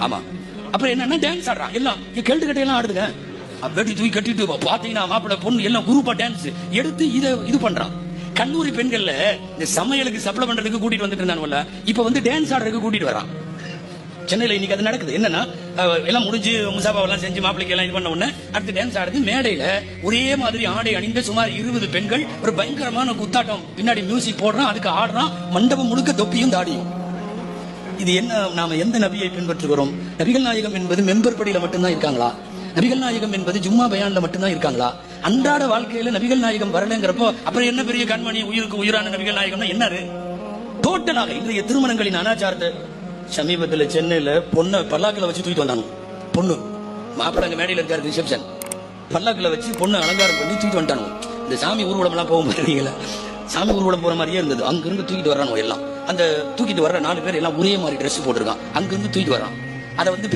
ஆமா. அப்புறம் என்னன்னா டான்ஸ் ஆடுறான் எல்லாம், கேள்வி கட்டையெல்லாம் ஆடுதுங்க. வெட்டி தூக்கி கட்டிட்டு பாத்தீங்கன்னா மாப்பிள்ளை பொண்ணு எல்லாம் குரூப்பா டான்ஸ் எடுத்து இது பண்றான். கல்லூரி பெண்கள்ல இந்த சமையலுக்கு சப்ளை பண்றதுக்கு கூட்டிட்டு வந்துட்டு இருந்தானுல்ல, இப்ப வந்து டான்ஸ் ஆடுறதுக்கு கூட்டிட்டு வரான். சென்னையில இன்னைக்கு அது நடக்குது. என்னன்னா எல்லாம் முடிஞ்சு முசாபாவெல்லாம் செஞ்சு மாப்பிள்ளைக்கு எல்லாம் இது பண்ண உடனே அடுத்து டான்ஸ் ஆடுது. மேடையில ஒரே மாதிரி ஆடை அணிந்த சுமார் 20 பெண்கள் ஒரு பயங்கரமான குத்தாட்டம், பின்னாடி மியூசிக் போடுறான், அதுக்கு ஆடுறான், மண்டபம் முழுக்க தொப்பியும் தாடியும். இது என்ன, நாம எந்த நபியை பின்பற்றுகிறோம்? நபிகள் நாயகம் என்பது மெம்பர் படியில மட்டும்தான் இருக்காங்களா? நபிகள் நாயகம் என்பது ஜும்மா பயான்ல மட்டும்தான் இருக்காங்களா? அன்றாட வாழ்க்கையில நபிகள் நாயகம் வரலங்கிறப்போ அப்புறம் என்ன பெரிய கண்மணி, உயிருக்கு உயிரான நபிகள் நாயகம்னா என்ன? டோட்டலாக இன்றைய திருமணங்களின் அனாச்சாரத்தை சமீபத்தில் சென்னையில பொண்ணை பல்லாக்கில வச்சு தூக்கிட்டு வந்தாங்க. பொண்ணு மாப்பிள்ளங்க மேடையில் இருக்காரு, ரிசப்ஷன், பல்லாக்கில வச்சு பொண்ணு அலங்காரம் பண்ணி தூக்கிட்டு வந்துட்டானு. இந்த சாமி ஊர்வலம் எல்லாம் போக மாட்டீங்களா? சாமி ஊர்வலம் போற மாதிரியே இருந்தது. அங்கிருந்து தூக்கிட்டு வர்றானோ எல்லாம். அந்த தூக்கிட்டு வர்ற 4 பேர் எல்லாம் ஒரே மாதிரி ட்ரெஸ் போட்டிருக்கான். அங்கிருந்து தூக்கிட்டு வர்றான். அதை வந்து